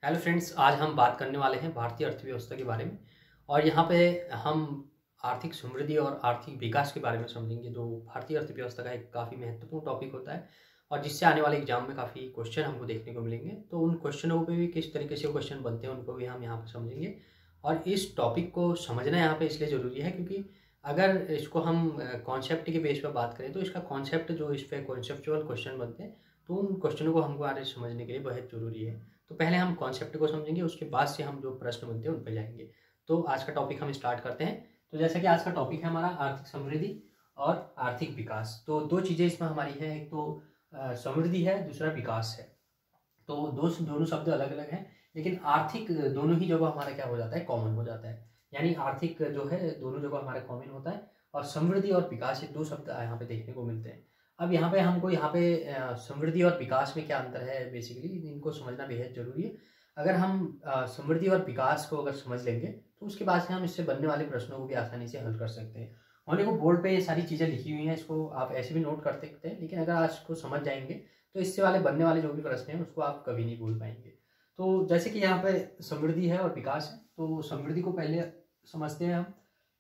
Hello friends, आज हम बात करने वाले हैं भारतीय अर्थव्यवस्था के बारे में। और यहाँ पे हम आर्थिक समृद्धि और आर्थिक विकास के बारे में समझेंगे, जो भारतीय अर्थव्यवस्था का एक काफ़ी महत्वपूर्ण टॉपिक होता है और जिससे आने वाले एग्जाम में काफ़ी क्वेश्चन हमको देखने को मिलेंगे। तो उन क्वेश्चनों पे भी किस तरीके से क्वेश्चन बनते हैं उनको भी हम यहाँ पर समझेंगे। और इस टॉपिक को समझना यहाँ पे इसलिए ज़रूरी है क्योंकि अगर इसको हम कॉन्सेप्ट के बेस पर बात करें तो इसका कॉन्सेप्ट जो इस पर कॉन्सेप्चुअल क्वेश्चन बनते हैं, तो उन क्वेश्चनों को हमको आगे समझने के लिए बहुत ज़रूरी है। तो पहले हम कॉन्सेप्ट को समझेंगे, उसके बाद से हम जो प्रश्न बनते हैं उन पर जाएंगे। तो आज का टॉपिक हम स्टार्ट करते हैं। तो जैसा कि आज का टॉपिक है हमारा आर्थिक समृद्धि और आर्थिक विकास। तो दो चीज़ें इसमें हमारी है, एक तो समृद्धि है, दूसरा विकास है। तो दोनों शब्द अलग अलग हैं, लेकिन आर्थिक दोनों ही जगह हमारा क्या हो जाता है, कॉमन हो जाता है। यानी आर्थिक जो है दोनों जगह हमारा कॉमन होता है और समृद्धि और विकास ये दो शब्द यहाँ पे देखने को मिलते हैं। अब यहाँ पे हमको समृद्धि और विकास में क्या अंतर है, बेसिकली इनको समझना बेहद जरूरी है। अगर हम समृद्धि और विकास को अगर समझ लेंगे तो उसके बाद से हम इससे बनने वाले प्रश्नों को भी आसानी से हल कर सकते हैं। होने को बोर्ड पे ये सारी चीज़ें लिखी हुई हैं, इसको आप ऐसे भी नोट कर सकते हैं, लेकिन अगर आज इसको समझ जाएंगे तो इससे वाले बनने वाले जो भी प्रश्न हैं उसको आप कभी नहीं भूल पाएंगे। तो जैसे कि यहाँ पे समृद्धि है और विकास है, तो समृद्धि को पहले समझते हैं हम।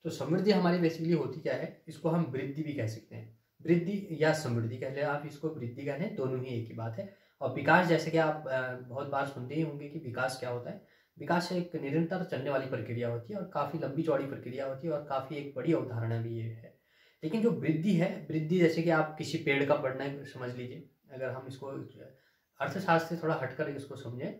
तो समृद्धि हमारी बेसिकली होती क्या है, इसको हम वृद्धि भी कह सकते हैं, वृद्धि या समृद्धि कह ले, आप इसको वृद्धि कह लें, दोनों ही एक ही बात है। और विकास जैसे कि आप बहुत बार सुनते ही होंगे कि विकास क्या होता है। विकास एक निरंतर चलने वाली प्रक्रिया होती है और काफ़ी लंबी चौड़ी प्रक्रिया होती है और काफ़ी एक बड़ी अवधारणा भी ये है। लेकिन जो वृद्धि है, वृद्धि जैसे कि आप किसी पेड़ का बढ़ना समझ लीजिए। अगर हम इसको अर्थशास्त्र से थोड़ा हटकर इसको समझें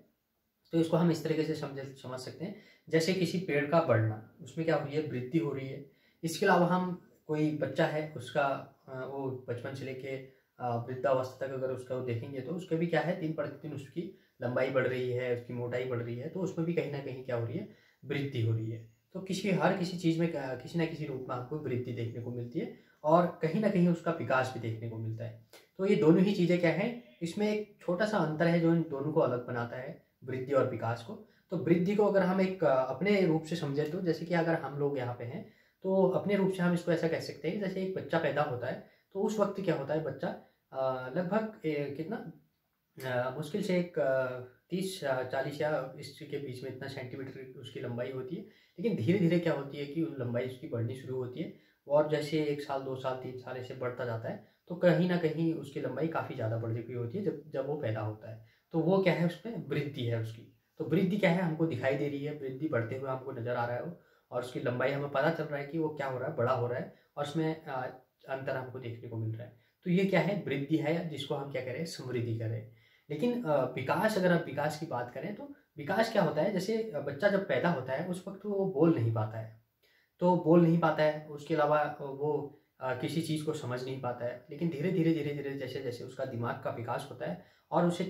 तो इसको हम इस तरीके से समझ सकते हैं, जैसे किसी पेड़ का बढ़ना, उसमें क्या हो रही है, वृद्धि हो रही है। इसके अलावा हम कोई बच्चा है उसका वो बचपन से लेके वृद्धावस्था तक अगर उसका वो देखेंगे तो उसके भी क्या है, दिन प्रतिदिन उसकी लंबाई बढ़ रही है, उसकी मोटाई बढ़ रही है, तो उसमें भी कहीं ना कहीं क्या हो रही है, वृद्धि हो रही है। तो हर किसी चीज़ में किसी ना किसी रूप में आपको वृद्धि देखने को मिलती है और कहीं ना कहीं उसका विकास भी देखने को मिलता है। तो ये दोनों ही चीज़ें क्या है, इसमें एक छोटा सा अंतर है जो इन दोनों को अलग बनाता है, वृद्धि और विकास को। तो वृद्धि को अगर हम एक अपने रूप से समझें तो जैसे कि अगर हम लोग यहाँ पे हैं तो अपने रूप से हम इसको ऐसा कह सकते हैं, जैसे एक बच्चा पैदा होता है तो उस वक्त क्या होता है, बच्चा लगभग कितना मुश्किल से एक 30-40 या इसके बीच में इतना सेंटीमीटर उसकी लंबाई होती है। लेकिन धीरे धीरे क्या होती है कि लंबाई उसकी बढ़नी शुरू होती है और जैसे 1 साल 2 साल 3 साल ऐसे बढ़ता जाता है तो कहीं ना कहीं उसकी लंबाई काफ़ी ज़्यादा बढ़ चुकी होती है जब जब वो पैदा होता है। तो वो क्या है, उसमें वृद्धि है उसकी। तो वृद्धि क्या है, हमको दिखाई दे रही है, वृद्धि बढ़ते हुए हमको नजर आ रहा है वो, और उसकी लंबाई हमें पता चल रहा है कि वो क्या हो रहा है, बड़ा हो रहा है और उसमें अंतर हमको देखने को मिल रहा है। तो ये क्या है, वृद्धि है, जिसको हम क्या कह रहे हैं, समृद्धि कह रहे हैं। लेकिन विकास, अगर आप विकास की बात करें तो विकास क्या होता है, जैसे बच्चा जब पैदा होता है उस वक्त वो बोल नहीं पाता है। तो बोल नहीं पाता है, उसके अलावा वो किसी चीज़ को समझ नहीं पाता है। लेकिन धीरे धीरे जैसे जैसे उसका दिमाग का विकास होता है और उसे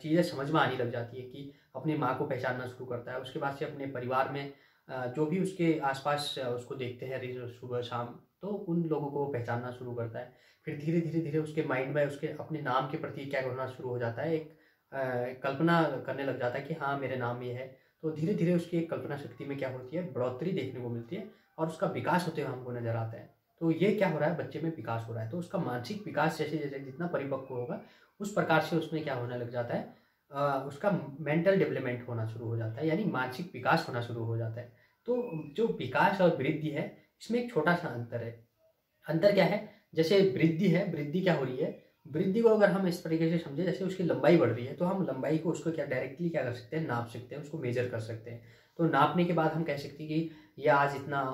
चीज़ें समझ में आने लग जाती है कि अपनी माँ को पहचानना शुरू करता है, उसके बाद से अपने परिवार में जो भी उसके आसपास उसको देखते हैं सुबह शाम, तो उन लोगों को वो पहचानना शुरू करता है। फिर धीरे धीरे धीरे उसके माइंड में उसके अपने नाम के प्रति क्या होना शुरू हो जाता है, एक कल्पना करने लग जाता है कि हाँ मेरे नाम ये है। तो धीरे धीरे उसकी एक कल्पना शक्ति में क्या होती है, बढ़ोतरी देखने को मिलती है और उसका विकास होते हुए हमको नजर आता है। तो ये क्या हो रहा है, बच्चे में विकास हो रहा है। तो उसका मानसिक विकास जैसे जैसे जितना परिपक्व होगा उस प्रकार से उसमें क्या होने लग जाता है, उसका मेंटल डेवलपमेंट होना शुरू हो जाता है, यानी मानसिक विकास होना शुरू हो जाता है। तो जो विकास और वृद्धि है इसमें एक छोटा सा अंतर है। अंतर क्या है, जैसे वृद्धि है, वृद्धि क्या हो रही है, वृद्धि को अगर हम इस तरीके से समझे, जैसे उसकी लंबाई बढ़ रही है तो हम लंबाई को उसको क्या डायरेक्टली क्या कर सकते हैं, नाप सकते हैं, उसको मेजर कर सकते हैं। तो नापने के बाद हम कह सकते हैं कि यह आज इतना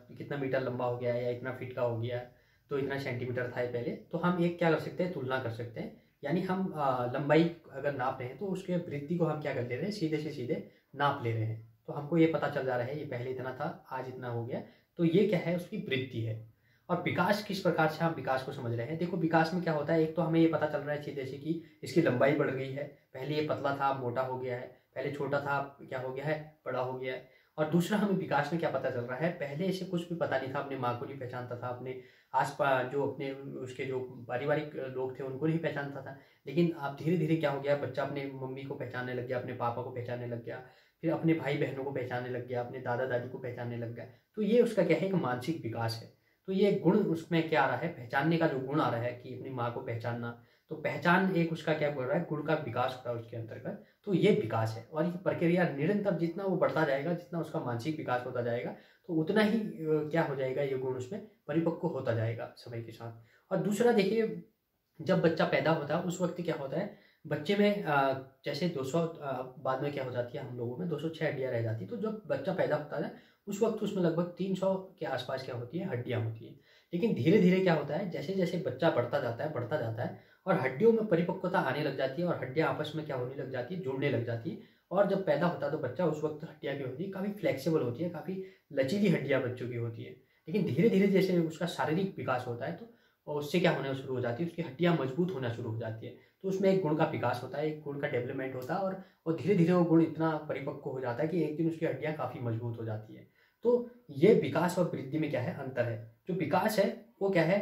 कितना मीटर लंबा हो गया है या इतना फीट का हो गया है, तो इतना सेंटीमीटर था पहले। तो हम एक क्या कर सकते हैं, तुलना कर सकते हैं। यानी हम लंबाई अगर नाप रहे हैं तो उसके वृद्धि को हम क्या कर ले रहे हैं, सीधे से सीधे नाप ले रहे हैं। तो हमको ये पता चल जा रहा है ये पहले इतना था, आज इतना हो गया। तो ये क्या है, उसकी वृद्धि है। और विकास किस प्रकार से हम विकास को समझ रहे हैं, देखो विकास में क्या होता है, एक तो हमें ये पता चल रहा है सीधे से कि इसकी लंबाई बढ़ गई है, पहले ये पतला था अब मोटा हो गया है, पहले छोटा था अब क्या हो गया है, बड़ा हो गया है। और दूसरा हमें विकास में क्या पता चल रहा है, पहले इसे कुछ भी पता नहीं था, अपने माँ को नहीं पहचानता था, अपने आसपास जो अपने उसके जो पारिवारिक लोग थे उनको नहीं पहचानता था। लेकिन अब धीरे धीरे क्या हो गया, बच्चा अपने मम्मी को पहचानने लग गया, अपने पापा को पहचानने लग गया, फिर अपने भाई बहनों को पहचानने लग गया, अपने दादा दादी को पहचानने लग गया। तो ये उसका क्या है, एक मानसिक विकास है। तो ये गुण उसमें क्या आ रहा है, पहचानने का जो गुण आ रहा है कि अपनी माँ को पहचानना, तो पहचान एक उसका क्या बोल रहा है, गुण का विकास होता है उसके अंतर्गत। तो ये विकास है, और ये प्रक्रिया निरंतर जितना वो बढ़ता जाएगा, जितना उसका मानसिक विकास होता जाएगा, तो उतना ही क्या हो जाएगा, ये गुण उसमें परिपक्व होता जाएगा समय के साथ। और दूसरा देखिए, जब बच्चा पैदा होता है उस वक्त क्या होता है, बच्चे में जैसे 200 बाद में क्या हो जाती है, हम लोगों में 206 हड्डियाँ रह जाती है। तो जब बच्चा पैदा होता है उस वक्त उसमें लगभग 300 के आसपास क्या होती है, हड्डियाँ होती हैं। लेकिन धीरे धीरे क्या होता है, जैसे जैसे बच्चा बढ़ता जाता है और हड्डियों में परिपक्वता आने लग जाती है और हड्डियाँ आपस में क्या होने लग जाती है, जुड़ने लग जाती है। और जब पैदा होता है तो बच्चा उस वक्त हड्डियाँ क्या होती है, काफ़ी फ्लेक्सिबल होती है, काफ़ी लचीली हड्डियाँ बच्चों की होती है। लेकिन धीरे धीरे जैसे उसका शारीरिक विकास होता है तो और उससे क्या होना शुरू हो जाती है, उसकी हड्डियाँ मजबूत होना शुरू हो जाती है। तो उसमें एक गुण का विकास होता है, एक गुण का डेवलपमेंट होता है, और धीरे धीरे वो गुण इतना परिपक्व हो जाता है कि एक दिन उसकी हड्डियाँ काफ़ी मजबूत हो जाती है। तो ये विकास और वृद्धि में क्या है, अंतर है। जो विकास है वो क्या है,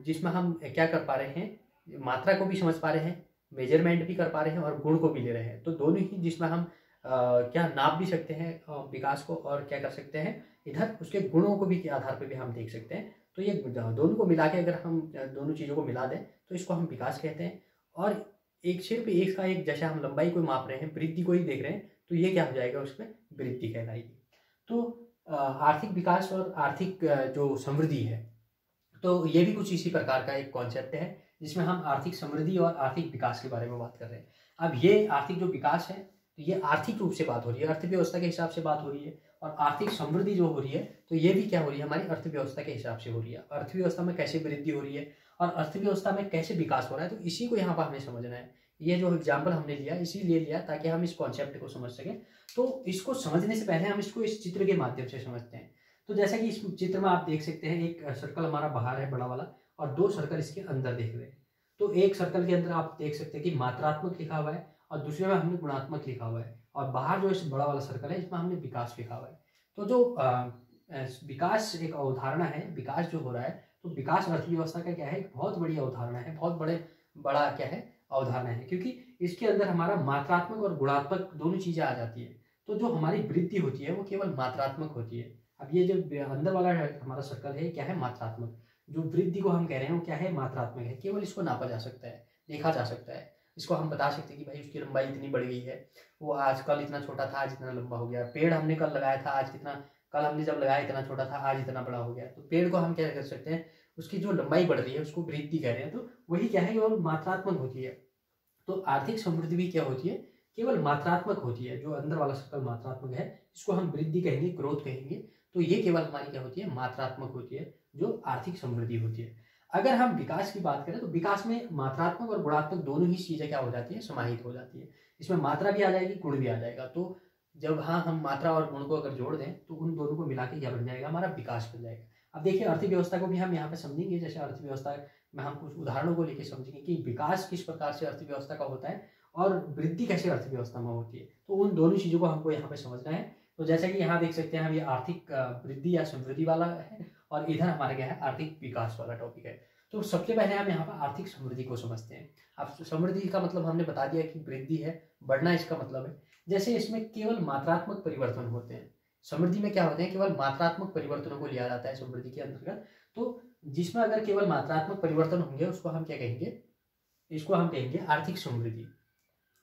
जिसमें हम क्या कर पा रहे हैं, मात्रा को भी समझ पा रहे हैं, मेजरमेंट भी कर पा रहे हैं और गुण को भी ले रहे हैं। तो दोनों ही, जिसमें हम क्या नाप भी सकते हैं विकास को, और क्या कर सकते हैं, इधर उसके गुणों को भी के आधार पर भी हम देख सकते हैं। तो ये दोनों को मिला के अगर हम दोनों चीज़ों को मिला दें तो इसको हम विकास कहते हैं। और एक सिर्फ एक का एक, जैसे हम लंबाई को माप रहे हैं, वृद्धि को ही देख रहे हैं, तो ये क्या हो जाएगा, उसमें वृद्धि कहलाएगी। तो आर्थिक विकास और आर्थिक जो समृद्धि है, तो ये भी कुछ इसी प्रकार का एक कॉन्सेप्ट है जिसमें हम आर्थिक समृद्धि और आर्थिक विकास के बारे में बात कर रहे हैं। अब ये आर्थिक जो विकास है, तो ये आर्थिक रूप से बात हो रही है, अर्थव्यवस्था के हिसाब से बात हो रही है। और आर्थिक समृद्धि जो हो रही है, तो ये भी क्या हो रही है, हमारी अर्थव्यवस्था के हिसाब से हो रही है। अर्थव्यवस्था में कैसे वृद्धि हो रही है और अर्थव्यवस्था में कैसे विकास हो रहा है, तो इसी को यहाँ पर हमें समझना है। ये जो एग्जाम्पल हमने लिया इसीलिए लिया ताकि हम इस कॉन्सेप्ट को समझ सकें। तो इसको समझने से पहले हम इसको इस चित्र के माध्यम से समझते हैं। तो जैसा कि इस चित्र में आप देख सकते हैं, एक सर्कल हमारा बाहर है बड़ा वाला, और दो सर्कल इसके अंदर देख रहे हैं। तो एक सर्कल के अंदर आप देख सकते हैं कि मात्रात्मक लिखा हुआ है और दूसरे में हमने गुणात्मक लिखा हुआ है, और बाहर जो इस बड़ा वाला सर्कल है इसमें हमने विकास लिखा हुआ है। तो जो विकास एक अवधारणा है, विकास जो हो रहा है, तो विकास अर्थव्यवस्था का क्या है, एक बहुत बड़ी अवधारणा है, बहुत बड़ा क्या है, अवधारणा है, क्योंकि इसके अंदर हमारा मात्रात्मक और गुणात्मक दोनों चीजें आ जाती है। तो जो हमारी वृद्धि होती है वो केवल मात्रात्मक होती है। अब ये जो अंदर वाला हमारा सर्कल है क्या है, मात्रात्मक। जो वृद्धि को हम कह रहे हैं वो क्या है, मात्रात्मक है, केवल इसको नापा जा सकता है, देखा जा सकता है। इसको हम बता सकते हैं कि भाई उसकी लंबाई इतनी बढ़ गई है, वो आज कल इतना छोटा था आज इतना लंबा हो गया। पेड़ हमने कल लगाया था, आज कितना, कल हमने जब लगाया इतना छोटा था आज इतना बड़ा हो गया। तो पेड़ को हम क्या कर सकते हैं, उसकी जो लंबाई बढ़ रही है उसको वृद्धि कह रहे हैं। तो वही क्या है, वो मात्रात्मक होती है। तो आर्थिक समृद्धि भी क्या होती है, केवल मात्रात्मक होती है। जो अंदर वाला सर्कल मात्रात्मक है, इसको हम वृद्धि कहेंगे, ग्रोथ कहेंगे। तो ये केवल हमारी क्या होती है, मात्रात्मक होती है, जो आर्थिक समृद्धि होती है। अगर हम विकास की बात करें तो विकास में मात्रात्मक और गुणात्मक दोनों ही चीजें क्या हो जाती है, समाहित हो जाती है। इसमें मात्रा भी आ जाएगी, गुण भी आ जाएगा। तो जब हम मात्रा और गुण को अगर जोड़ दें तो उन दोनों को मिला के क्या बन जाएगा, हमारा विकास बन जाएगा। अब देखिए अर्थव्यवस्था को भी हम यहाँ पे समझेंगे। जैसे अर्थव्यवस्था में हम कुछ उदाहरणों को लेकर समझेंगे कि विकास किस प्रकार से अर्थव्यवस्था का होता है और वृद्धि कैसे अर्थव्यवस्था में होती है। तो उन दोनों चीजों को हमको यहाँ पे समझना है। तो जैसा कि यहाँ देख सकते हैं हम, ये आर्थिक वृद्धि या समृद्धि वाला है और इधर हमारा क्या है, आर्थिक विकास वाला टॉपिक है। तो सबसे पहले हम यहाँ पर आर्थिक समृद्धि को समझते हैं। अब समृद्धि का मतलब हमने बता दिया कि वृद्धि है, बढ़ना इसका मतलब है। जैसे इसमें केवल मात्रात्मक परिवर्तन होते हैं, समृद्धि में क्या होते हैं, केवल मात्रात्मक परिवर्तनों को लिया जाता है समृद्धि के अंतर्गत। तो जिसमें अगर केवल मात्रात्मक परिवर्तन होंगे उसको हम क्या कहेंगे, इसको हम कहेंगे आर्थिक समृद्धि।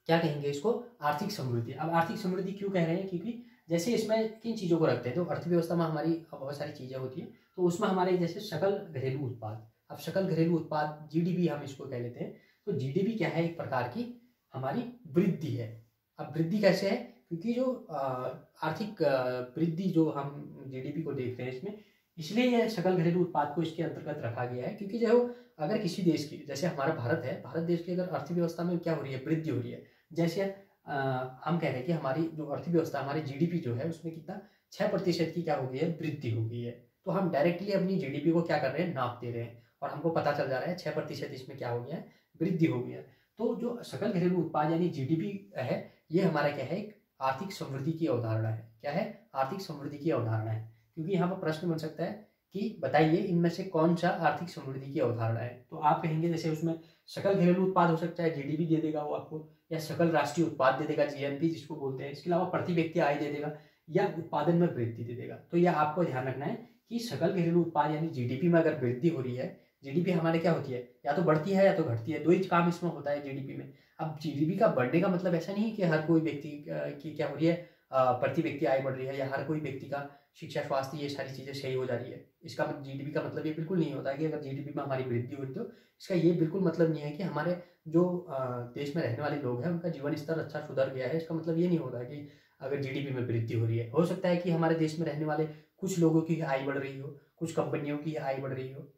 क्या कहेंगे इसको, आर्थिक समृद्धि। अब आर्थिक समृद्धि क्यों कह रहे हैं, क्योंकि जैसे इसमें किन चीज़ों को रखते हैं, तो अर्थव्यवस्था में हमारी बहुत सारी चीज़ें होती हैं। तो उसमें हमारे जैसे सकल घरेलू उत्पाद, अब सकल घरेलू उत्पाद जीडीपी हम इसको कह लेते हैं। तो जीडीपी क्या है, एक प्रकार की हमारी वृद्धि है। अब वृद्धि कैसे है, क्योंकि जो आर्थिक वृद्धि जो हम जीडीपी को देखते हैं इसमें, इसलिए यह सकल घरेलू उत्पाद को इसके अंतर्गत रखा गया है। क्योंकि जो अगर किसी देश की, जैसे हमारा भारत है, भारत देश की अगर अर्थव्यवस्था में क्या हो रही है, वृद्धि हो रही है। जैसे हम कह रहे हैं कि हमारी जो अर्थव्यवस्था, हमारी जीडीपी जो है उसमें कितना 6% की क्या हो गई है, वृद्धि हो गई है। तो हम डायरेक्टली अपनी जीडीपी को क्या कर रहे हैं, नाप दे रहे हैं, और हमको पता चल जा रहा है 6% इसमें क्या हो गया है, वृद्धि हो गई है। तो जो सकल घरेलू उत्पाद यानी जीडीपी है, ये हमारा क्या है, एक आर्थिक समृद्धि की अवधारणा है। क्या है, आर्थिक समृद्धि की अवधारणा है। क्योंकि यहाँ पर प्रश्न बन सकता है कि बताइए इनमें से कौन सा आर्थिक समृद्धि की अवधारणा है। तो आप कहेंगे जैसे उसमें सकल घरेलू उत्पाद हो सकता है, जीडीपी दे देगा वो आपको, या सकल राष्ट्रीय उत्पाद दे देगा, जीएनपी जिसको बोलते हैं। इसके अलावा प्रति व्यक्ति आय दे देगा, या उत्पादन में वृद्धि दे देगा। तो यह आपको ध्यान रखना है कि सकल घरेलू उत्पाद यानी जीडीपी में अगर वृद्धि हो रही है, जीडीपी हमारे क्या होती है, या तो बढ़ती है या तो घटती है, दो ही काम इसमें होता है जीडीपी में। अब जीडीपी का बढ़ने का मतलब ऐसा नहीं है कि हर कोई व्यक्ति की क्या हो रही है, प्रति व्यक्ति आय बढ़ रही है, या हर कोई व्यक्ति का शिक्षा स्वास्थ्य ये सारी चीज़ें सही हो जा रही है। इसका जीडीपी का मतलब ये बिल्कुल नहीं होता है कि अगर जीडीपी में हमारी वृद्धि हो रही तो इसका ये बिल्कुल मतलब नहीं है कि हमारे जो देश में रहने वाले लोग हैं उनका जीवन स्तर अच्छा सुधर गया है। इसका मतलब ये नहीं होता है कि अगर जीडीपी में वृद्धि हो रही है। हो सकता है कि हमारे देश में रहने वाले कुछ लोगों की आय बढ़ रही हो, कुछ कंपनियों की आय बढ़ रही हो,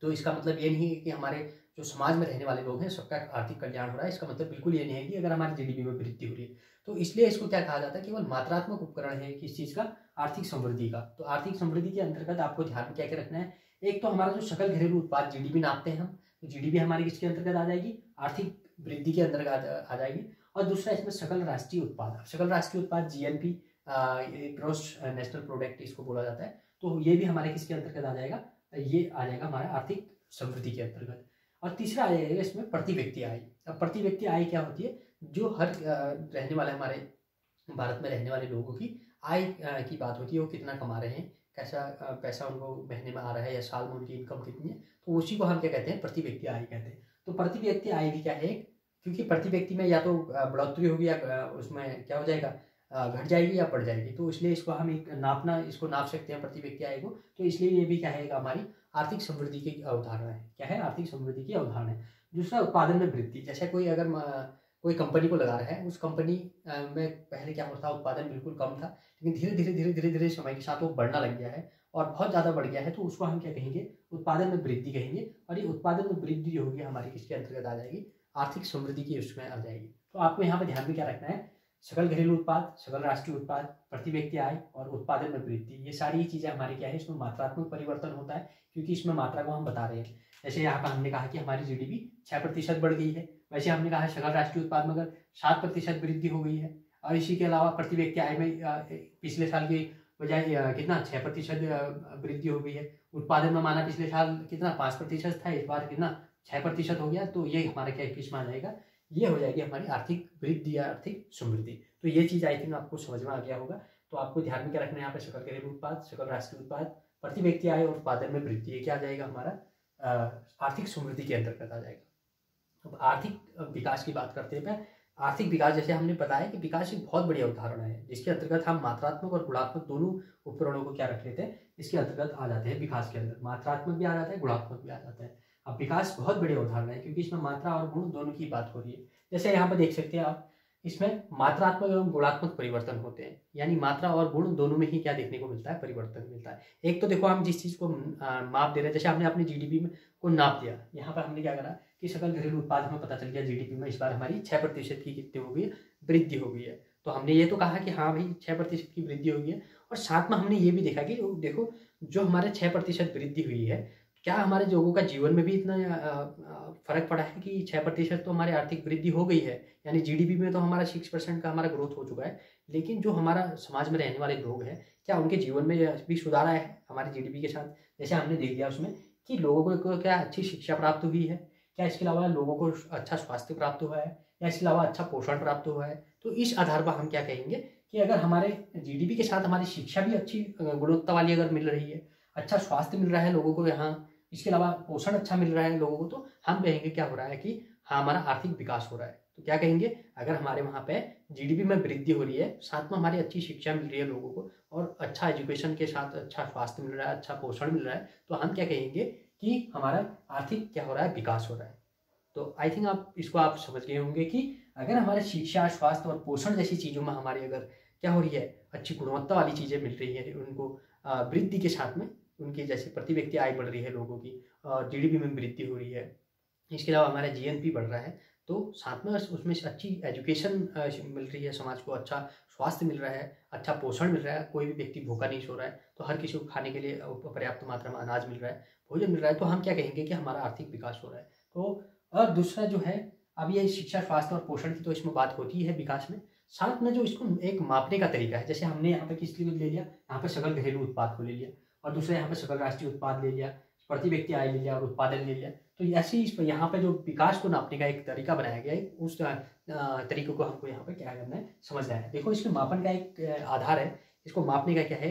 तो इसका मतलब ये नहीं है कि हमारे जो समाज में रहने वाले लोग हैं सबका आर्थिक कल्याण हो रहा है। इसका मतलब बिल्कुल ये नहीं है कि अगर हमारी जीडीपी में वृद्धि हो रही है। तो इसलिए इसको क्या कहा जाता है, केवल मात्रात्मक उपकरण है किस चीज़ का, आर्थिक समृद्धि का। तो आर्थिक समृद्धि के अंतर्गत आपको ध्यान में क्या क्या रखना है, एक तो हमारा जो सकल घरेलू उत्पाद जीडीपी नापते हैं हम, तो जीडीपी हमारी किसके अंतर्गत आ जाएगी, आर्थिक वृद्धि के अंतर्गत आ जाएगी। और दूसरा इसमें सकल राष्ट्रीय उत्पाद, सकल राष्ट्रीय उत्पाद जीएनपी, ग्रॉस नेशनल प्रोडक्ट इसको बोला जाता है। तो ये भी हमारे किसके अंतर्गत आ जाएगा, ये आ जाएगा हमारा आर्थिक समृद्धि के अंतर्गत। और तीसरा आ जाएगा इसमें प्रति व्यक्ति आय। अब प्रति व्यक्ति आय क्या होती है, जो हर रहने वाले हमारे भारत में रहने वाले लोगों की आय की बात होती है, वो कितना कमा रहे हैं, कैसा पैसा उनको महीने में आ रहा है या साल में उनकी इनकम कितनी है, तो उसी को हम क्या कहते हैं, प्रति व्यक्ति आय कहते हैं। तो प्रति व्यक्ति आय भी क्या है, क्योंकि प्रति व्यक्ति में या तो बढ़ोतरी होगी या उसमें क्या हो जाएगा, घट जाएगी या बढ़ जाएगी, तो इसलिए इसको हम एक इसको नाप सकते हैं प्रति व्यक्ति आय को। तो इसलिए ये भी क्या है, हमारी आर्थिक समृद्धि की अवधारणा है। क्या है, आर्थिक समृद्धि की अवधारणा है। दूसरा उत्पादन में वृद्धि, जैसे कोई अगर कोई कंपनी को लगा रहा है, उस कंपनी में पहले क्या होता था, उत्पादन बिल्कुल कम था, लेकिन धीरे धीरे समय के साथ वो बढ़ना लग गया है और बहुत ज़्यादा बढ़ गया है, तो उसको हम क्या कहेंगे, उत्पादन में वृद्धि कहेंगे। और ये उत्पादन में वृद्धि जो होगी हमारी किसके अंतर्गत आ जाएगी, आर्थिक समृद्धि की उसमें आ जाएगी। तो आपको यहाँ पर ध्यान में क्या रखना है, सकल घरेलू उत्पाद, सकल राष्ट्रीय उत्पाद, प्रति व्यक्ति आय और उत्पादन में वृद्धि, ये सारी चीज़ें हमारी क्या है, इसमें मात्रात्मक परिवर्तन होता है, क्योंकि इसमें मात्रा को हम बता रहे हैं। जैसे यहाँ पर हमने कहा कि हमारी जीडीपी 6% बढ़ गई है, वैसे हमने कहा है सकल राष्ट्रीय उत्पाद में अगर 7% वृद्धि हो गई है। और इसी के अलावा प्रति व्यक्ति आय में पिछले साल की बजाय कितना 6% वृद्धि हो गई है। उत्पादन में माना पिछले साल कितना 5% था, इस बार कितना 6% हो गया। तो ये हमारा क्या किस में आ जाएगा, ये हो जाएगी हमारी आर्थिक वृद्धि या आर्थिक समृद्धि। तो ये चीज़ आई थिंक आपको समझ में आ गया होगा। तो आपको ध्यान में क्या रखना है, यहाँ पे सकल घरेलू उत्पाद, सकल राष्ट्रीय उत्पाद, प्रति व्यक्ति आय और उत्पादन में वृद्धि, ये क्या आ जाएगा, हमारा आर्थिक समृद्धि के अंतर्गत आ जाएगा। अब आर्थिक विकास की बात करते हैं। आर्थिक विकास, जैसे हमने बताया कि विकास एक बहुत बड़ी अवधारणा है, जिसके अंतर्गत हम मात्रात्मक और गुणात्मक दोनों उपकरणों को क्या रख लेते हैं, इसके अंतर्गत आ जाते हैं। विकास के अंदर मात्रात्मक भी आ जाता है, गुणात्मक भी आ जाता है। अब विकास बहुत बड़ी अवधारणा है, क्योंकि इसमें मात्रा और गुण दोनों की बात हो रही है। जैसे यहाँ पर देख सकते हैं आप, इसमें मात्रात्मक एवं गुणात्मक परिवर्तन होते हैं, यानी मात्रा और गुण दोनों में ही क्या देखने को मिलता है, परिवर्तन मिलता है। एक तो देखो हम जिस चीज़ को माप दे रहे हैं, जैसे हमने अपनी जीडीपी में को नाप दिया, यहाँ पर हमने क्या करा कि सकल घरेलू उत्पाद हमें पता चल गया जीडीपी में इस बार हमारी 6% की कितनी हो गई, वृद्धि हो गई है। तो हमने ये तो कहा कि हाँ भाई 6% की वृद्धि हो गई है, और साथ में हमने ये भी देखा कि देखो जो हमारे 6% वृद्धि हुई है, क्या हमारे लोगों का जीवन में भी इतना फर्क पड़ा है कि 6% तो हमारी आर्थिक वृद्धि हो गई है, यानी जीडीपी में तो हमारा 6% का हमारा ग्रोथ हो चुका है, लेकिन जो हमारा समाज में रहने वाले लोग हैं, क्या उनके जीवन में भी सुधार आया है हमारी जीडीपी के साथ। जैसे हमने देख लिया उसमें कि लोगों को क्या अच्छी शिक्षा प्राप्त हुई है, क्या इसके अलावा लोगों को अच्छा स्वास्थ्य प्राप्त हुआ है, या इसके अलावा अच्छा पोषण प्राप्त हुआ है। तो इस आधार पर हम क्या कहेंगे कि अगर हमारे जीडीपी के साथ हमारी शिक्षा भी अच्छी गुणवत्ता वाली अगर मिल रही है, अच्छा स्वास्थ्य मिल रहा है लोगों को यहाँ, इसके अलावा पोषण अच्छा मिल रहा है लोगों को, तो हम कहेंगे क्या हो रहा है कि हाँ हमारा आर्थिक विकास हो रहा है। तो क्या कहेंगे, अगर हमारे वहाँ पे जीडीपी में वृद्धि हो रही है, साथ में हमारी अच्छी शिक्षा मिल रही है लोगों को, और अच्छा एजुकेशन के साथ अच्छा स्वास्थ्य मिल रहा है, अच्छा पोषण मिल रहा है, तो हम क्या कहेंगे कि हमारा आर्थिक क्या हो रहा है, विकास हो रहा है। तो आई थिंक आप समझ गए होंगे कि अगर हमारे शिक्षा, स्वास्थ्य और पोषण जैसी चीज़ों में हमारी अगर क्या हो रही है, अच्छी गुणवत्ता वाली चीज़ें मिल रही है उनको, वृद्धि के साथ में उनकी जैसे प्रति व्यक्ति आय बढ़ रही है लोगों की, जीडीपी में वृद्धि हो रही है, इसके अलावा हमारा जीएनपी बढ़ रहा है, तो साथ में उसमें अच्छी एजुकेशन मिल रही है समाज को, अच्छा स्वास्थ्य मिल रहा है, अच्छा पोषण मिल रहा है, कोई भी व्यक्ति भूखा नहीं सो रहा है, तो हर किसी को खाने के लिए पर्याप्त मात्रा में अनाज मिल रहा है, भोजन मिल रहा है, तो हम क्या कहेंगे कि हमारा आर्थिक विकास हो रहा है। तो और दूसरा जो है, अब ये शिक्षा, स्वास्थ्य और पोषण की तो इसमें बात होती है विकास में, साथ में जो इसको एक मापने का तरीका है, जैसे हमने यहाँ पे किस लिए ले लिया, यहाँ पे सकल घरेलू उत्पाद को ले लिया, और दूसरा यहाँ पे सकल राष्ट्रीय उत्पाद ले लिया, प्रति व्यक्ति आय ले लिया और उत्पादन ले लिया। तो ऐसे ही इस पर यहाँ पे जो विकास को नापने का एक तरीका बनाया गया है, उस तरीके को हमको यहाँ पे क्या करना है, समझना है। देखो इसमें मापन का एक आधार है, इसको मापने का क्या है,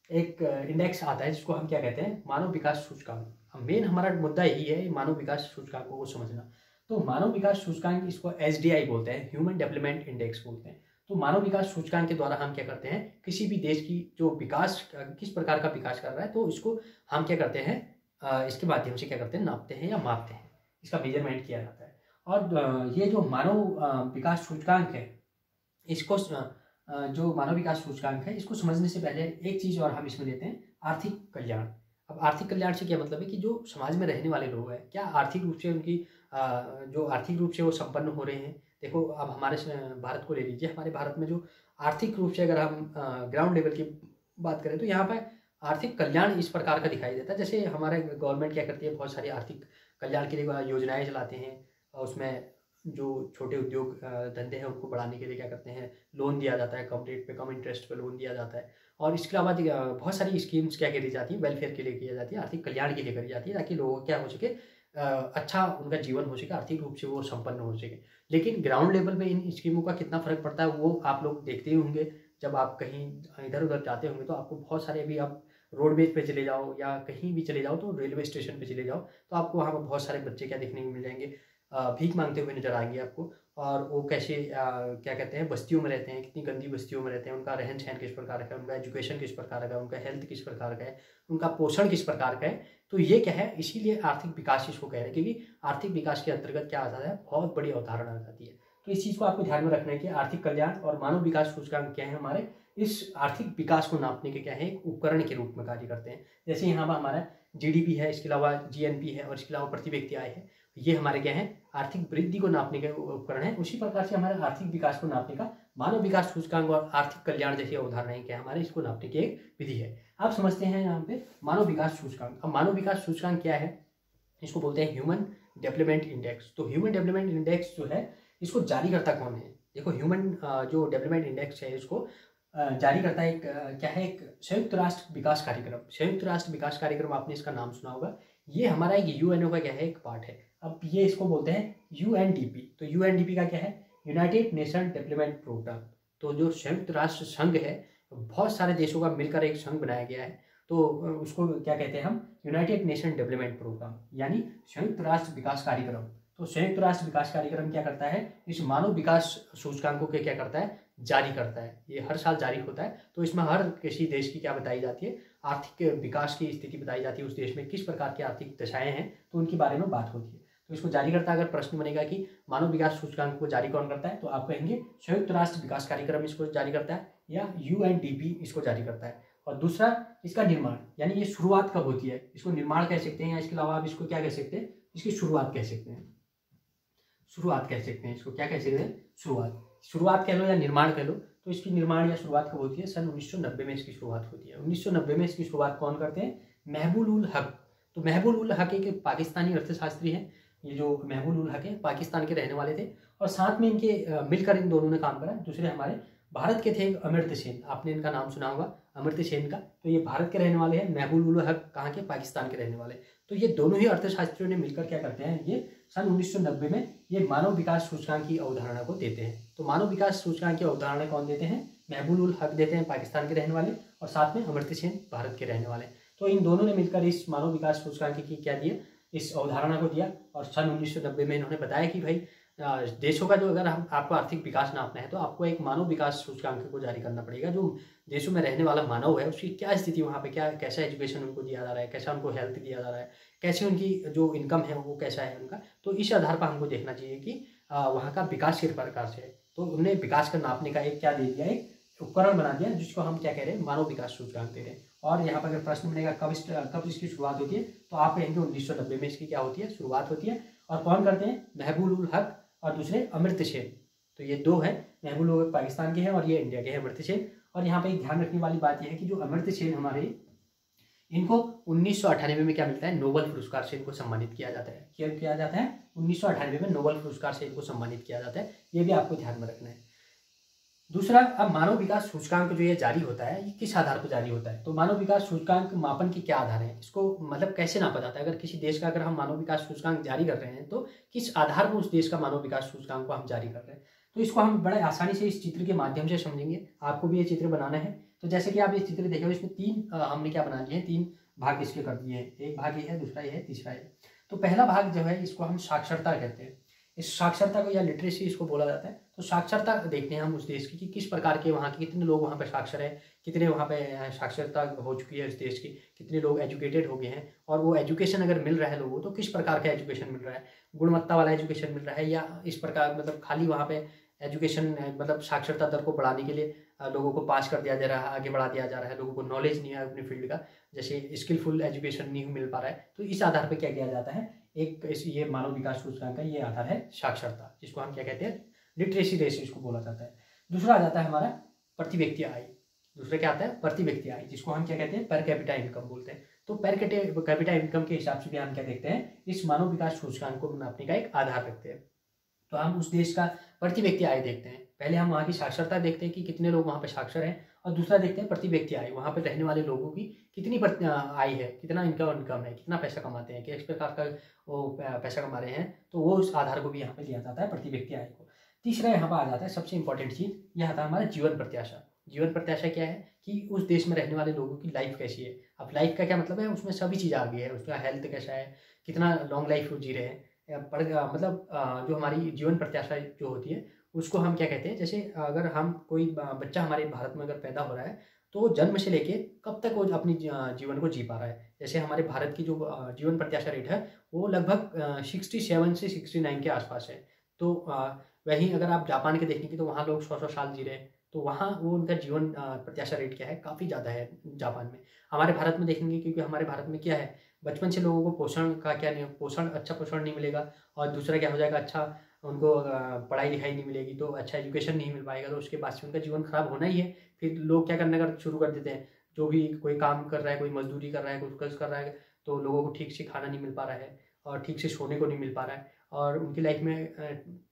एक इंडेक्स आता है जिसको हम क्या कहते हैं, मानव विकास सूचकांक। मेन हमारा मुद्दा यही है मानव विकास सूचकांकों को समझना। तो मानव विकास सूचकांक, इसको HDI बोलते हैं, ह्यूमन डेवलपमेंट इंडेक्स बोलते हैं। तो मानव विकास सूचकांक के द्वारा हम क्या करते हैं, किसी भी देश की जो विकास किस प्रकार का विकास कर रहा है, तो इसको हम क्या करते हैं, इसके माध्यम से क्या करते हैं, नापते हैं या मापते हैं, इसका मेजरमेंट किया जाता है। और ये जो मानव विकास सूचकांक है, इसको जो मानव विकास सूचकांक है, इसको समझने से पहले एक चीज़ और हम इसमें लेते हैं, आर्थिक कल्याण। अब आर्थिक कल्याण से क्या मतलब है कि जो समाज में रहने वाले लोग हैं, क्या आर्थिक रूप से उनकी जो आर्थिक रूप से वो संपन्न हो रहे हैं। देखो अब हमारे भारत को ले लीजिए, हमारे भारत में जो आर्थिक रूप से अगर हम ग्राउंड लेवल की बात करें, तो यहाँ पर आर्थिक कल्याण इस प्रकार का दिखाई देता है। जैसे हमारे गवर्नमेंट क्या करती है, बहुत सारी आर्थिक कल्याण के लिए योजनाएं चलाते हैं, और उसमें जो छोटे उद्योग धंधे हैं उनको बढ़ाने के लिए क्या करते हैं, लोन दिया जाता है, कम रेट पे, कम इंटरेस्ट पे लोन दिया जाता है। और इसके अलावा बहुत सारी स्कीम्स क्या करी जाती है, वेलफेयर के लिए की जाती है, आर्थिक कल्याण के लिए करी जाती है, ताकि लोगों को क्या हो सके, अच्छा उनका जीवन हो सके, आर्थिक रूप से वो संपन्न हो सके। लेकिन ग्राउंड लेवल पे इन स्कीमों का कितना फर्क पड़ता है वो आप लोग देखते ही होंगे। जब आप कहीं इधर उधर जाते होंगे तो आपको बहुत सारे, अभी आप रोडवेज पे चले जाओ या कहीं भी चले जाओ, तो रेलवे स्टेशन पे चले जाओ, तो आपको वहाँ पर बहुत सारे बच्चे क्या देखने को मिल जाएंगे, भीख मांगते हुए नजर आएंगे आपको। और वो कैसे क्या कहते हैं, बस्तियों में रहते हैं, कितनी गंदी बस्तियों में रहते हैं, उनका रहन सहन किस प्रकार का है, उनका एजुकेशन किस प्रकार का है, उनका हेल्थ किस प्रकार का है, उनका पोषण किस प्रकार का है। तो ये क्या है, इसीलिए आर्थिक विकास इसको कह रहे हैं, क्योंकि आर्थिक विकास के अंतर्गत क्या आता है, बहुत बड़ी अवधारणा आ जाती है। तो इस चीज़ को आपको ध्यान में रखना है कि आर्थिक कल्याण और मानव विकास सूचकांक क्या है, हमारे इस आर्थिक विकास को नापने के क्या है, एक उपकरण के रूप में कार्य करते हैं। जैसे यहाँ पर हमारा GDP है, इसके अलावा GNP है, और इसके अलावा प्रति व्यक्ति आय है, ये हमारे क्या है, आर्थिक वृद्धि को नापने के उपकरण है। उसी प्रकार से हमारे आर्थिक विकास को नापने का मानव विकास सूचकांक और आर्थिक कल्याण जैसी अवधारणाएं क्या हमारे, इसको नापने की एक विधि है। आप समझते हैं यहाँ पे मानव विकास सूचकांक। अब मानव विकास सूचकांक क्या है, इसको बोलते हैं ह्यूमन डेवलपमेंट इंडेक्स। तो ह्यूमन डेवलपमेंट इंडेक्स जो है, इसको जारी करता कौन है, देखो ह्यूमन जो डेवलपमेंट इंडेक्स है, इसको जारी करता है एक क्या है, एक संयुक्त राष्ट्र विकास कार्यक्रम। संयुक्त राष्ट्र विकास कार्यक्रम, आपने इसका नाम सुना होगा। ये हमारा एक UNO का क्या है, एक पार्ट है। अब ये इसको बोलते हैं UNDP। तो UNDP का क्या है, यूनाइटेड नेशन डेवलपमेंट प्रोग्राम। तो जो संयुक्त राष्ट्र संघ है, बहुत सारे देशों का मिलकर एक संघ बनाया गया है, तो उसको क्या कहते हैं हम, यूनाइटेड नेशन डेवलपमेंट प्रोग्राम, यानी संयुक्त राष्ट्र विकास कार्यक्रम। तो संयुक्त राष्ट्र विकास कार्यक्रम क्या करता है, इस मानव विकास सूचकांकों के क्या करता है, जारी करता है। ये हर साल जारी होता है। तो इसमें हर किसी देश की क्या बताई जाती है, आर्थिक विकास की स्थिति बताई जाती है, उस देश में किस प्रकार की आर्थिक दशाएं हैं, तो उनके बारे में बात होती है। तो इसको जारी करता है। अगर प्रश्न बनेगा कि मानव विकास सूचकांक को जारी कौन करता है, तो आप कहेंगे संयुक्त राष्ट्र विकास कार्यक्रम इसको जारी करता है, या UNDP इसको जारी करता है। और दूसरा, इसका निर्माण, यानी ये शुरुआत कब होती है, इसको निर्माण कह सकते हैं, या इसके अलावा आप इसको क्या कह सकते हैं, इसकी शुरुआत कह सकते हैं। शुरुआत कह सकते हैं, इसको क्या कह सकते हैं, शुरुआत कह लो या निर्माण कह लो। तो इसकी निर्माण या शुरुआत कब होती है, सन 1990 में इसकी शुरुआत होती है। 1990 में इसकी शुरुआत कौन करते हैं, महबूब उल हक। तो महबूब उल हक एक पाकिस्तानी अर्थशास्त्री हैं। ये जो महबूब उल हक है, पाकिस्तान के रहने वाले थे, और साथ में इनके मिलकर इन दोनों ने काम करा। दूसरे हमारे भारत के थे, एक अमर्त्य सेन, आपने इनका नाम सुना होगा, अमर्त्य सेन का। तो ये भारत के रहने वाले हैं, महबूब उल हक कहाँ के, पाकिस्तान के रहने वाले। तो ये दोनों ही अर्थशास्त्रियों ने मिलकर क्या करते हैं, ये सन 1990 में ये मानव विकास सूचकांक की अवधारणा को देते हैं। तो मानव विकास सूचकांक की अवधारणा कौन देते हैं, महबूब उल हक देते हैं, पाकिस्तान के रहने वाले, और साथ में अमर्त्य सेन, भारत के रहने वाले। तो इन दोनों ने मिलकर इस मानव विकास सूचकांक की क्या दिया, इस अवधारणा को दिया। और सन 1990 में इन्होंने बताया कि भाई देशों का जो, अगर हम आपको आर्थिक विकास नापना है, तो आपको एक मानव विकास सूचकांक को जारी करना पड़ेगा। जो देशों में रहने वाला मानव है, उसकी क्या स्थिति, वहाँ पे क्या, कैसा एजुकेशन उनको दिया जा रहा है, कैसा उनको हेल्थ दिया जा रहा है, कैसे उनकी जो इनकम है वो कैसा है उनका। तो इस आधार पर हमको देखना चाहिए कि वहाँ का विकास किस प्रकार से है। तो उन्हें विकास का नापने का एक क्या दे दिया, एक उपकरण बना दिया, जिसको हम क्या कह रहे हैं, मानव विकास सूचकांक दे रहे हैं। और यहाँ पर अगर प्रश्न बनेगा कब इसकी शुरुआत होती है, तो आप कहेंगे 1990 में इसकी क्या होती है, शुरुआत होती है। और कौन करते हैं, महबूब उल हक और दूसरे अमर्त्य सेन। तो ये दो हैं, महबूब उल हक पाकिस्तान के हैं और ये इंडिया के हैं, अमर्त्य सेन। और यहाँ पे एक ध्यान रखने वाली बात यह है कि जो अमर्त्य सेन हमारे, इनको 1998 में क्या मिलता है, नोबेल पुरस्कार से इनको सम्मानित किया जाता है। क्या किया जाता है, 1998 में नोबेल पुरस्कार से इनको सम्मानित किया जाता है। ये भी आपको ध्यान में रखना है। दूसरा, अब मानव विकास सूचकांक जो ये जारी होता है, ये किस आधार पर जारी होता है। तो मानव विकास सूचकांक मापन के क्या आधार है, इसको मतलब कैसे नापा जाता है। अगर किसी देश का, अगर हम मानव विकास सूचकांक जारी कर रहे हैं, तो किस आधार पर उस देश का मानव विकास सूचकांक को हम जारी कर रहे हैं। तो इसको हम बड़े आसानी से इस चित्र के माध्यम से समझेंगे। आपको भी ये चित्र बनाना है। तो जैसे कि आप ये चित्र देखें, इसमें तीन हमने क्या बना दिए हैं, तीन भाग इसके कर दिए हैं, एक भाग ये है, दूसरा ये है, तीसरा ये। तो पहला भाग जो है इसको हम साक्षरता कहते हैं। इस साक्षरता को या लिटरेसी इसको बोला जाता है। तो साक्षरता देखते हैं हम उस देश की कि किस प्रकार के वहाँ के कितने लोग वहाँ पे साक्षर है, कितने वहाँ पे साक्षरता हो चुकी है उस देश की, कितने लोग एजुकेटेड हो गए हैं, और वो एजुकेशन अगर मिल रहा है लोगों तो किस प्रकार का एजुकेशन मिल रहा है, गुणवत्ता वाला एजुकेशन मिल रहा है या इस प्रकार मतलब खाली वहाँ पे एजुकेशन मतलब साक्षरता दर को बढ़ाने के लिए लोगों को पास कर दिया जा रहा है, आगे बढ़ा दिया जा रहा है, लोगों को नॉलेज नहीं है अपनी फील्ड का, जैसे स्किलफुल एजुकेशन नहीं मिल पा रहा है। तो इस आधार पर क्या किया जाता है, एक ये मानव विकास सूचकांक का ये आधार है साक्षरता, जिसको हम क्या कहते हैं, लिटरेसी रेशियो इसको बोला जाता है। दूसरा आ जाता है हमारा प्रति व्यक्ति आय। दूसरा क्या आता है, प्रति व्यक्ति आय, जिसको हम क्या कहते हैं, पर कैपिटा इनकम बोलते हैं। तो पर कैपिटा इनकम के हिसाब से भी हम क्या देखते हैं, इस मानव विकास सूचकांक को नापने का एक आधार रखते हैं। तो हम उस देश का प्रति व्यक्ति आय देखते हैं। पहले हम वहाँ की साक्षरता देखते हैं कि कितने लोग वहाँ पे साक्षर हैं, और दूसरा देखते हैं प्रति व्यक्ति आय, वहाँ पे रहने वाले लोगों की कितनी आय है, कितना इनकम है, कितना पैसा कमाते हैं, किस प्रकार का वो पैसा कमा रहे हैं। तो वो उस आधार को भी यहाँ पे लिया जाता है, प्रति व्यक्ति आय को। तीसरा यहाँ पर आ जाता है सबसे इंपॉर्टेंट चीज़, यह आता है हमारा जीवन प्रत्याशा। जीवन प्रत्याशा क्या है कि उस देश में रहने वाले लोगों की लाइफ कैसी है। अब लाइफ का क्या मतलब है, उसमें सभी चीज़ आ गई है, उसका हेल्थ कैसा है, कितना लॉन्ग लाइफ जी रहे हैं, मतलब जो हमारी जीवन प्रत्याशा जो होती है उसको हम क्या कहते हैं। जैसे अगर हम कोई बच्चा हमारे भारत में अगर पैदा हो रहा है तो जन्म से लेके कब तक वो अपनी जीवन को जी पा रहा है। जैसे हमारे भारत की जो जीवन प्रत्याशा रेट है वो लगभग 67 से 69 के आसपास है। तो वहीं अगर आप जापान के देखेंगे तो वहाँ लोग 100 साल जी रहे हैं। तो वहाँ वो उनका जीवन प्रत्याशा रेट क्या है, काफ़ी ज़्यादा है जापान में। हमारे भारत में देखेंगे क्योंकि हमारे भारत में क्या है, बचपन से लोगों को पोषण का क्या नहीं, अच्छा पोषण नहीं मिलेगा, और दूसरा क्या हो जाएगा, अच्छा उनको पढ़ाई लिखाई नहीं मिलेगी तो अच्छा एजुकेशन नहीं मिल पाएगा, तो उसके बाद से उनका जीवन खराब होना ही है। फिर लोग क्या करने का शुरू कर देते हैं, जो भी कोई काम कर रहा है, कोई मजदूरी कर रहा है, कुछ कर रहा है, तो लोगों को ठीक से खाना नहीं मिल पा रहा है और ठीक से सोने को नहीं मिल पा रहा है, और उनकी लाइफ में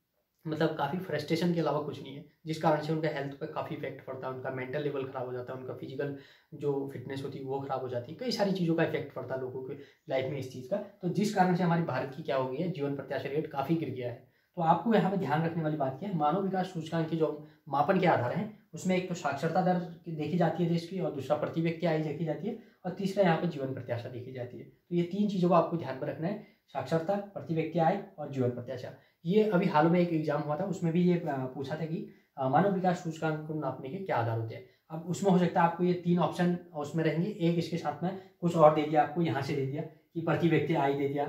मतलब काफ़ी फ्रस्ट्रेशन के अलावा कुछ नहीं है, जिस कारण से उनका हेल्थ पर काफ़ी इफेक्ट पड़ता है, उनका मेंटल लेवल ख़राब हो जाता है, उनका फिजिकल जो फिटनेस होती है वो ख़राब हो जाती है, कई सारी चीज़ों का इफेक्ट पड़ता है लोगों की लाइफ में इस चीज़ का। तो जिस कारण से हमारे भारत की क्या हो गई है, जीवन प्रत्याशा रेट काफ़ी गिर गया है। तो आपको यहाँ पे ध्यान रखने वाली बात क्या है, मानव विकास सूचकांक के जो मापन के आधार हैं उसमें एक तो साक्षरता दर देखी जाती है देश की, और दूसरा प्रति व्यक्ति आय देखी जाती है, और तीसरा यहाँ पे जीवन प्रत्याशा देखी जाती है। तो ये तीन चीज़ों को आपको ध्यान में रखना है, साक्षरता, प्रति व्यक्ति आय और जीवन प्रत्याशा। ये अभी हाल में एक एग्जाम हुआ था, उसमें भी ये पूछा था कि मानव विकास सूचकांक को नापने के क्या आधार होते हैं। अब उसमें हो सकता है आपको ये तीन ऑप्शन उसमें रहेंगे, एक इसके साथ में कुछ और दे दिया आपको, यहाँ से दे दिया कि प्रति व्यक्ति आय दे दिया,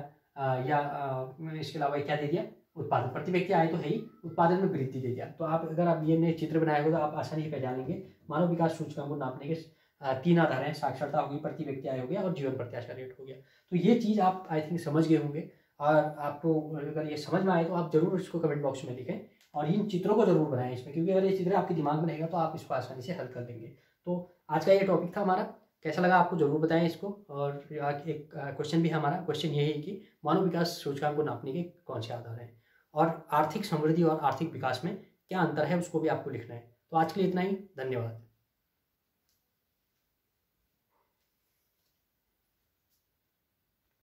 या इसके अलावा क्या दे दिया, उत्पादन। प्रति व्यक्ति आय तो है ही, उत्पादन में वृद्धि दे दिया। तो आप अगर आप ये नए चित्र बनाए हो तो आप आसानी से पहचान लेंगे मानव विकास सूचकांक को नापने के तीन आधार हैं, साक्षरता होगी, प्रति व्यक्ति आय हो गया और जीवन प्रत्याशा रेट हो गया। तो ये चीज़ आप आई थिंक समझ गए होंगे, और आपको अगर ये समझ में आए तो आप जरूर इसको कमेंट बॉक्स में लिखें, और इन चित्रों को जरूर बनाएं इसमें, क्योंकि अगर ये चित्र आपके दिमाग में रहेगा तो आप इसको आसानी से हल कर लेंगे। तो आज का ये टॉपिक था हमारा, कैसा लगा आपको जरूर बताएं इसको। और एक क्वेश्चन भी हमारा, क्वेश्चन ये है कि मानव विकास सूचकांक को नापने के कौन से आधार हैं, और आर्थिक समृद्धि और आर्थिक विकास में क्या अंतर है उसको भी आपको लिखना है। तो आज के लिए इतना ही, धन्यवाद।